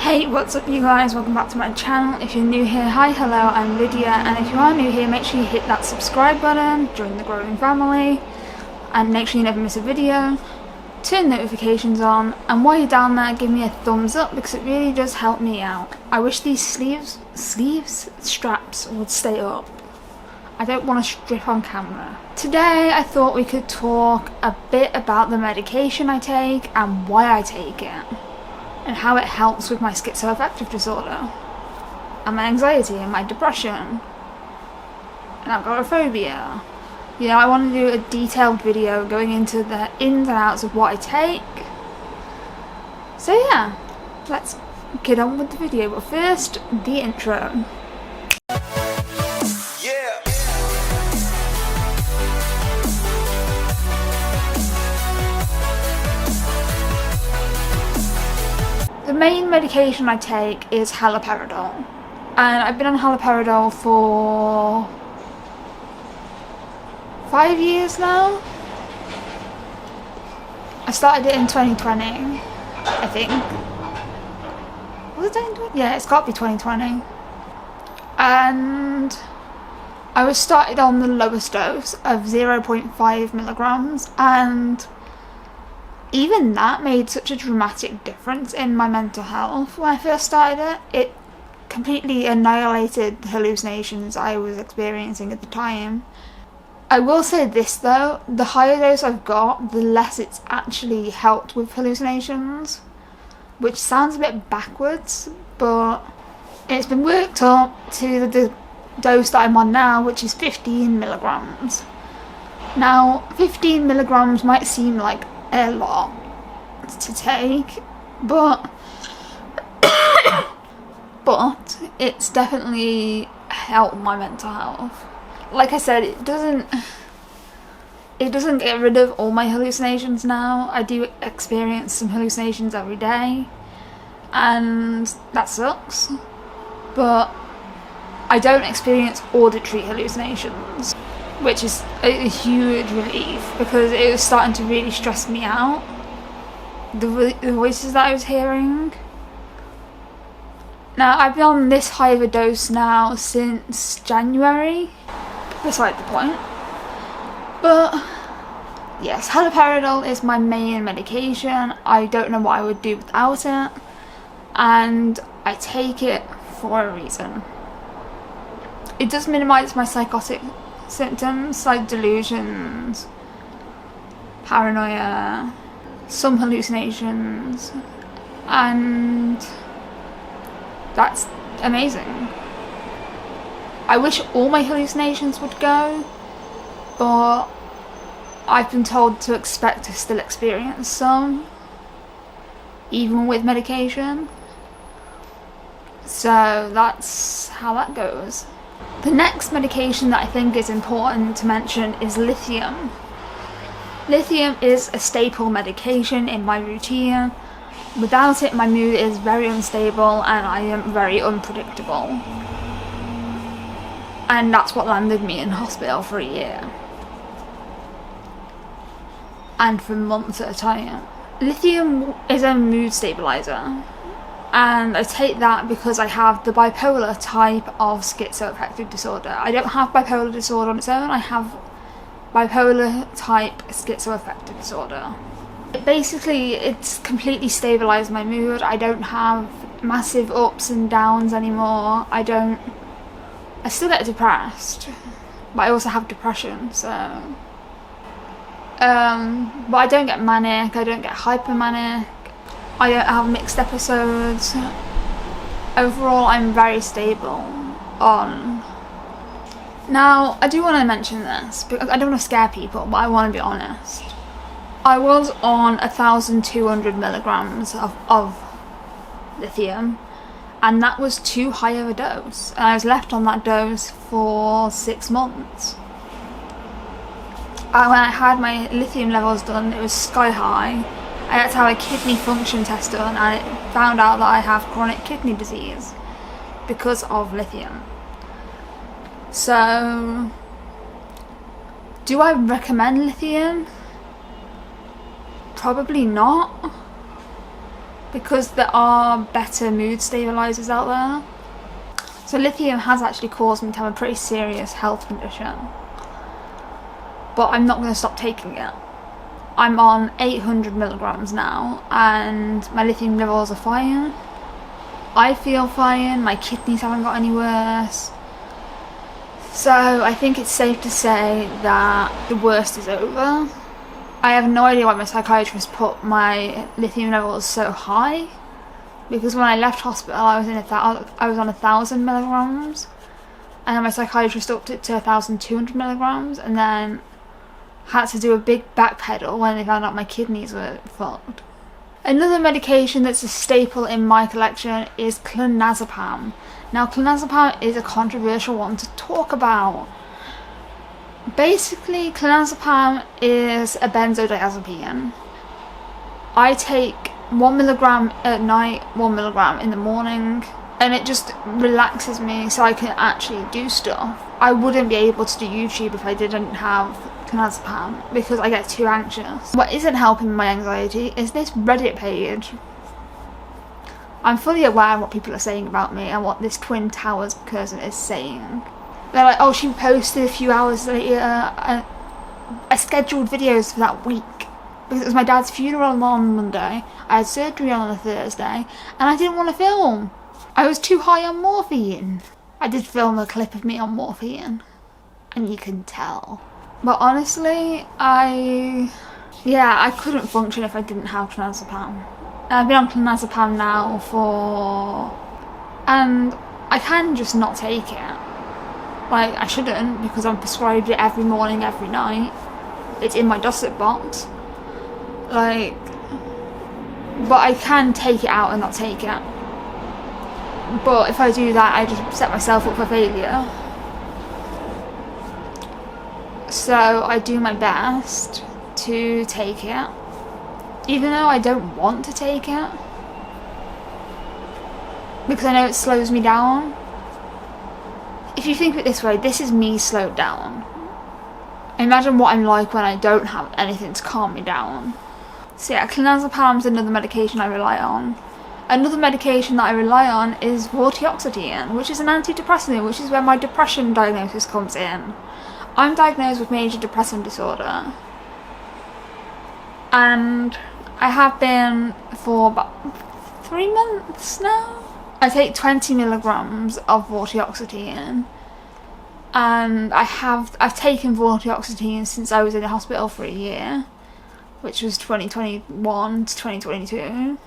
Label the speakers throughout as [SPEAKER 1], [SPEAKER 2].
[SPEAKER 1] Hey, what's up you guys? Welcome back to my channel. If you're new here, hi, hello, I'm Lydia, and if you are new here, make sure you hit that subscribe button, join the growing family, and make sure you never miss a video. Turn notifications on, and while you're down there, give me a thumbs up because it really does help me out. I wish these straps would stay up. I don't want to strip on camera. Today I thought we could talk a bit about the medication I take and why I take it, and how it helps with my schizoaffective disorder, and my anxiety and my depression, and agoraphobia. You know, I want to do a detailed video going into the ins and outs of what I take. So yeah, let's get on with the video, but first, the intro. The main medication I take is Hiparidol, and I've been on Hiparidol for 5 years now. I started it in 2020, I think. Was it 2020? Yeah, it's got to be 2020. And I was started on the lowest dose of 0.5 milligrams, and even that made such a dramatic difference in my mental health when I first started it. It completely annihilated the hallucinations I was experiencing at the time. I will say this though, the higher dose I've got, the less it's actually helped with hallucinations, which sounds a bit backwards, but it's been worked up to the dose that I'm on now, which is 15 milligrams. Now, 15 milligrams might seem like a lot to take, but it's definitely helped my mental health. Like I said, it doesn't get rid of all my hallucinations now. I do experience some hallucinations every day, and that sucks, but I don't experience auditory hallucinations, which is a huge relief because it was starting to really stress me out. The voices that I was hearing. Now, I've been on this high of a dose now since January, beside the point. But yes, Hiparidol is my main medication. I don't know what I would do without it, and I take it for a reason. It does minimize my psychotic symptoms like delusions, paranoia, some hallucinations, and that's amazing. I wish all my hallucinations would go, but I've been told to expect to still experience some, even with medication. So that's how that goes. The next medication that I think is important to mention is lithium. Lithium is a staple medication in my routine. Without it, my mood is very unstable and I am very unpredictable. And that's what landed me in hospital for a year. And for months at a time. Lithium is a mood stabilizer, and I take that because I have the bipolar type of schizoaffective disorder. I don't have bipolar disorder on its own, I have bipolar type schizoaffective disorder. Basically, it's completely stabilised my mood. I don't have massive ups and downs anymore. I still get depressed, but I also have depression, so but I don't get manic, I don't get hypermanic, I don't have mixed episodes. Overall, I'm very stable on. Now, I do want to mention this, because I don't want to scare people, but I want to be honest. I was on 1,200 milligrams of lithium, and that was too high of a dose, and I was left on that dose for 6 months. And when I had my lithium levels done, it was sky high. I had to have a kidney function test done, and it found out that I have chronic kidney disease because of lithium. So, do I recommend lithium? Probably not. because there are better mood stabilizers out there. So lithium has actually caused me to have a pretty serious health condition, but I'm not going to stop taking it. I'm on 800 milligrams now, and my lithium levels are fine. I feel fine, my kidneys haven't got any worse. So I think it's safe to say that the worst is over. I have no idea why my psychiatrist put my lithium levels so high, because when I left hospital I was on 1,000 milligrams, and then my psychiatrist upped it to 1,200 milligrams, and then had to do a big backpedal when they found out my kidneys were fucked. Another medication that's a staple in my collection is Clinazipam. Now, Clinazipam is a controversial one to talk about. Basically, Clinazipam is a benzodiazepine. I take 1 milligram at night, 1 milligram in the morning, and it just relaxes me so I can actually do stuff. I wouldn't be able to do YouTube if I didn't have Clinazipam, because I get too anxious. What isn't helping my anxiety is this Reddit page. I'm fully aware of what people are saying about me and what this Twin Towers person is saying. They're like, oh, she posted a few hours later. I scheduled videos for that week because it was my dad's funeral on Monday. I had surgery on a Thursday, and I didn't want to film. I was too high on morphine. I did film a clip of me on morphine, and you can tell. But honestly, I couldn't function if I didn't have Clinazipam. I've been on Clinazipam now and I can just not take it. Like, I shouldn't, because I'm prescribed it every morning, every night. It's in my dosset box. Like, but I can take it out and not take it. But if I do that, I just set myself up for failure. So I do my best to take it, even though I don't want to take it, because I know it slows me down. If you think of it this way, this is me slowed down. Imagine what I'm like when I don't have anything to calm me down. So yeah, Clinazepam is another medication I rely on. Another medication that I rely on is vortioxetine, which is an antidepressant, which is where my depression diagnosis comes in. I'm diagnosed with major depressive disorder, and I have been for about 3 months now. I take 20 milligrams of vortioxetine, and I've taken vortioxetine since I was in the hospital for a year, which was 2021 to 2022.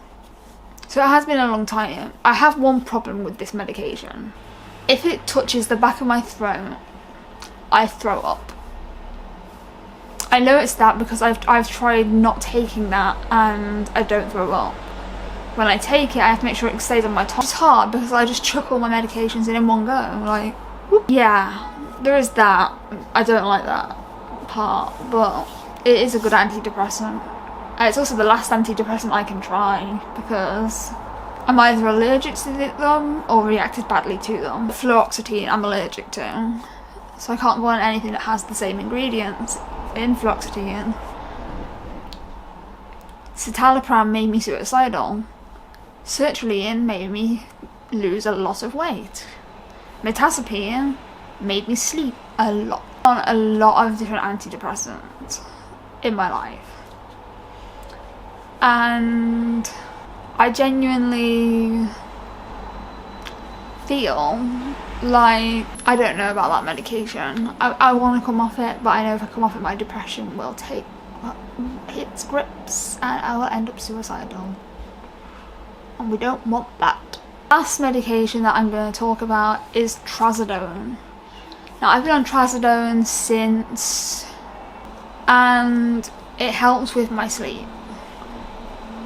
[SPEAKER 1] So it has been a long time. I have one problem with this medication. If it touches the back of my throat, I throw up. I noticed that because I've tried not taking that and I don't throw up. When I take it, I have to make sure it stays on my tongue. It's hard because I just chuck all my medications in one go. Like, whoop. Yeah, there is that. I don't like that part, but it is a good antidepressant. And it's also the last antidepressant I can try because I'm either allergic to them or reacted badly to them. Fluoxetine I'm allergic to, so I can't go on anything that has the same ingredients in fluoxetine. Citalopram made me suicidal. Sertraline made me lose a lot of weight. Mirtazapine made me sleep a lot. On a lot of different antidepressants in my life. And I genuinely feel like I don't know about that medication. I want to come off it, but I know if I come off it, my depression will take its grips and I will end up suicidal. And we don't want that. Last medication that I'm going to talk about is trazodone. Now, I've been on trazodone since, and it helps with my sleep.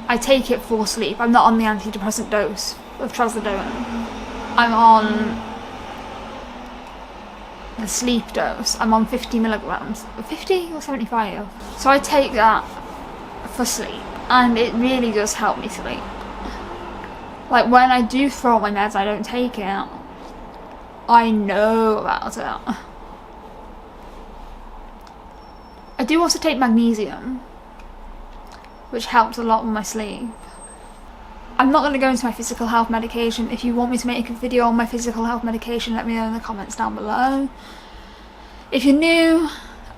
[SPEAKER 1] I take it for sleep. I'm not on the antidepressant dose of trazodone. I'm on the sleep dose. I'm on 50 milligrams. 50 or 75? So I take that for sleep, and it really does help me sleep. Like, when I do throw my meds, I don't take it. I know about it. I do also take magnesium, which helps a lot with my sleep. I'm not going to go into my physical health medication. If you want me to make a video on my physical health medication, let me know in the comments down below. If you're new,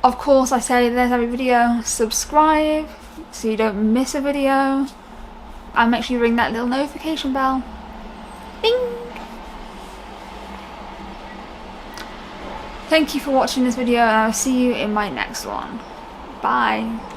[SPEAKER 1] of course I say there's every video, subscribe so you don't miss a video, and make sure you ring that little notification bell. Ding! Thank you for watching this video, and I'll see you in my next one. Bye!